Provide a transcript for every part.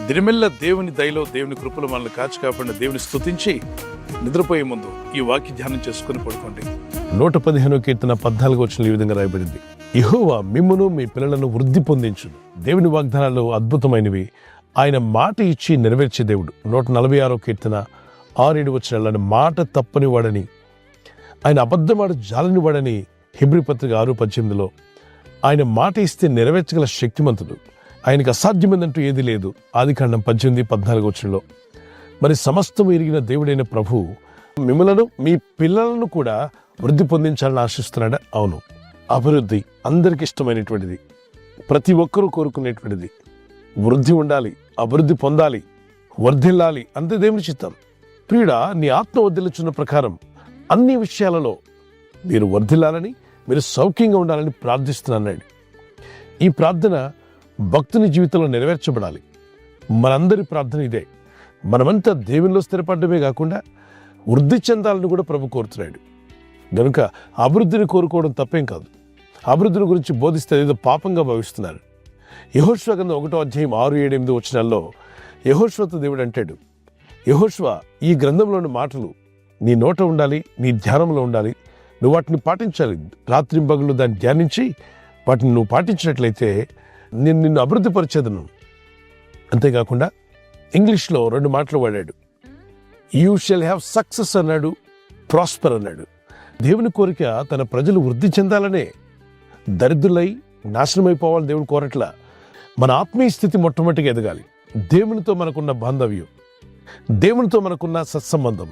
దినమెల్ల దేవుని దయలో, దేవుని కృపలో మనల్ని కాచి కాపాడిన దేవుని స్తుతించి నిద్రపోయే ముందు ఈ వాక్య ధ్యానం చేసుకుని పడుకోండి. 115 కీర్తన 14 వచనంలో ఈ విధంగా రాయబడింది, యెహోవా మిమ్మును మీ పిల్లలను వృద్ధి పొందించును. దేవుని వాగ్దానాలు అద్భుతమైనవి, ఆయన మాట ఇచ్చి నెరవేర్చే దేవుడు. 146 కీర్తన 6-7 వచనాలను మాట తప్పని వాడని, ఆయన అబద్ధమాట జాలని వాడని హెబ్రీ పత్రిక 6:18లో ఆయన మాట ఇస్తే నెరవేర్చగల శక్తిమంతుడు, ఆయనకు అసాధ్యమైందంటూ ఏది లేదు. ఆదికాండం 18:14 వచనంలో మరి సమస్తము ఎరిగిన దేవుడైన ప్రభువు మిమ్మలను మీ పిల్లలను కూడా వృద్ధి పొందించాలని ఆశిస్తున్నాడా? అవును. అభివృద్ధి అందరికి ఇష్టమైనటువంటిది, ప్రతి ఒక్కరూ కోరుకునేటువంటిది. వృద్ధి ఉండాలి, అభివృద్ధి పొందాలి, వర్ధిల్లాలి, అంతే దేవుని చిత్తం. ప్రియుడా, నీ ఆత్మ వర్ధిల్లుచున్న ప్రకారం అన్ని విషయాలలో మీరు వర్ధిల్లాలని, మీరు సౌఖ్యంగా ఉండాలని ప్రార్థిస్తున్నాడు. ఈ ప్రార్థన భక్తుని జీవితంలో నెరవేర్చబడాలి. మనందరి ప్రార్థన ఇదే. మనమంతా దేవునిలో స్థిరపడమే కాకుండా వృద్ధి చెందాలని కూడా ప్రభు కోరుతున్నాడు. కనుక అభివృద్ధిని కోరుకోవడం తప్పేం కాదు. అభివృద్ధిని గురించి బోధిస్తే ఏదో పాపంగా భావిస్తున్నారు. యెహోషువ గ్రంథం 1వ అధ్యాయం 6-8 వచనాల్లో యెహోషువతో దేవుడు అంటాడు, యెహోషువ, ఈ గ్రంథంలోని మాటలు నీ నోట ఉండాలి, నీ ధ్యానంలో ఉండాలి, నువ్వు వాటిని పాటించాలి. రాత్రింబగళ్ళు దాన్ని ధ్యానించి వాటిని నువ్వు పాటించినట్లయితే నేను నిన్ను అభివృద్ధి పరిచేదను. అంతేకాకుండా ఇంగ్లీష్లో 2 మాటలు వాడాడు. యూ షల్ హ్యావ్ సక్సెస్ అన్నాడు, ప్రాస్పర్ అన్నాడు. దేవుని కోరిక తన ప్రజలు వృద్ధి చెందాలనే. దరిద్రులై నాశనమైపోవాలని దేవుని కోరట్లా. మన ఆత్మీయ స్థితి మొట్టమొదటిగా ఎదగాలి. దేవునితో మనకున్న బాంధవ్యం, దేవునితో మనకున్న సత్సంబంధం,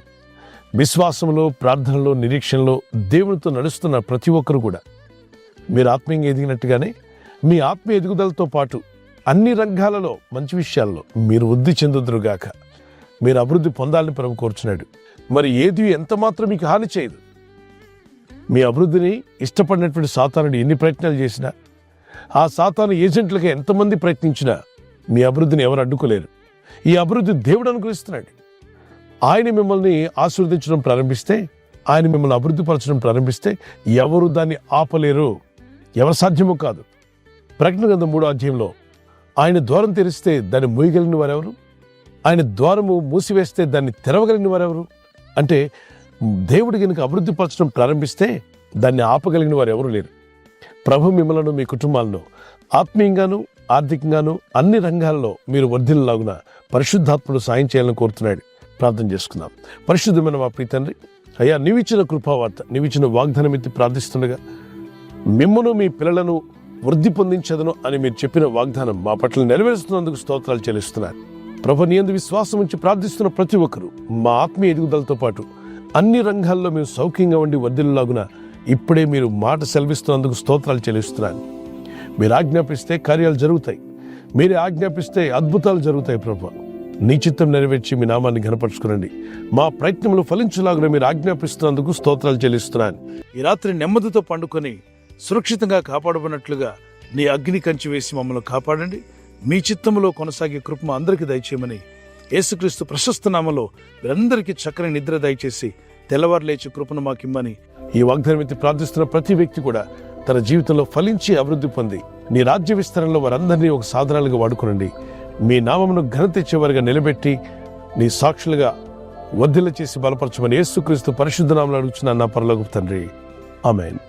విశ్వాసంలో, ప్రార్థనలో, నిరీక్షణలో దేవునితో నడుస్తున్న ప్రతి ఒక్కరు కూడా మీరు ఆత్మీయంగా ఎదిగినట్టుగానే మీ ఆత్మీయ ఎదుగుదలతో పాటు అన్ని రంగాలలో, మంచి విషయాల్లో మీరు వృద్ధి చెందుదురుగాక. మీరు అభివృద్ధి పొందాలని ప్రభు కోరుచున్నాడు. మరి ఏది ఎంత మాత్రం మీకు హాని చేయదు. మీ అభివృద్ధిని ఇష్టపడినటువంటి సాతానుడు ఎన్ని ప్రయత్నాలు చేసినా, ఆ సాతాను ఏజెంట్లుగా ఎంతమంది ప్రయత్నించినా మీ అభివృద్ధిని ఎవరు అడ్డుకోలేరు. ఈ అభివృద్ధి దేవుడు అనుగ్రహిస్తున్నాడు. ఆయన మిమ్మల్ని ఆశీర్వదించడం ప్రారంభిస్తే, ఆయన మిమ్మల్ని అభివృద్ధి పరచడం ప్రారంభిస్తే ఎవరు దాన్ని ఆపలేరు. ఎవరు సాధ్యమో కాదు. ప్రకటన గ్రంథం 3వ అధ్యాయంలో ఆయన ద్వారం తెరిస్తే దాన్ని మూయగలిగిన వారెవరు? ఆయన ద్వారము మూసివేస్తే దాన్ని తెరవగలిగిన వారెవరు? అంటే దేవుడి కనుక అభివృద్ధి పరచడం ప్రారంభిస్తే దాన్ని ఆపగలిగిన వారు ఎవరు లేరు. ప్రభు మిమ్మలను, మీ కుటుంబాలను ఆత్మీయంగాను, ఆర్థికంగాను అన్ని రంగాల్లో మీరు వర్ధిల్లాగున పరిశుద్ధాత్ముడు సాయం చేయాలని కోరుతున్నాడు. ప్రార్థన చేసుకుందాం. పరిశుద్ధమైన మా ప్రియ తండ్రి, అయ్యా, నీవిచ్చిన కృపావార్త, నీవిచ్చిన వాగ్దానం ఎత్తి ప్రార్థిస్తుండగా మిమ్మను మీ పిల్లలను వృద్ధి పొందించదను అని మీరు చెప్పిన వాగ్దానం మా పట్ల నెరవేరుస్తున్నందుకు స్తోత్రాలు చెల్లిస్తున్నారు. ప్రభు, నీ యందు విశ్వాసం ఉంచి ప్రార్థిస్తున్న ప్రతి ఒక్కరూ మా ఆత్మీయ ఎదుగుదలతో పాటు అన్ని రంగాల్లో మేము సౌఖ్యంగా ఉండి వర్ధిల్లాగున ఇప్పుడే మీరు మాట సెలవిస్తున్నందుకు స్తోత్రాలు చెల్లిస్తున్నారు. మీరు ఆజ్ఞాపిస్తే కార్యాలు జరుగుతాయి. మీరే ఆజ్ఞాపిస్తే అద్భుతాలు జరుగుతాయి. ప్రభు, నీ చిత్తం నెరవేర్చి మీ నామాన్ని ఘనపరుచుకునండి. మా ప్రయత్నములు ఫలించులాగున మీరు ఆజ్ఞాపిస్తున్నందుకు స్తోత్రాలు చెల్లిస్తున్నాను. ఈ రాత్రి నెమ్మదితో పండుకొని సురక్షితంగా కాపాడబడినట్లుగా నీ అగ్ని కంచి వేసి మమ్మల్ని కాపాడండి. మీ చిత్తములో కొనసాగే కృప అందరికీ దయచేయమని యేసుక్రీస్తు ప్రశస్త నామములో మీరందరికీ చక్కని నిద్ర దయచేసి తెల్లవారు లేచి కృపను మాకిమ్మని ఈ వాగ్దానం ఎత్తి ప్రార్థిస్తున్న ప్రతి వ్యక్తి కూడా తన జీవితంలో ఫలించి అభివృద్ధి పొంది నీ రాజ్య విస్తరణలో వారందరినీ ఒక సాధనాలుగా వాడుకునండి. మీ నామమును ఘనత ఇచ్చేవారుగా నిలబెట్టి నీ సాక్షులుగా వర్ధిల్ల చేసి బలపరచమని యేసుక్రీస్తు పరిశుద్ధ నామములో అడుగుచున్నాను నా పరలోకపు తండ్రి. ఆమేన్.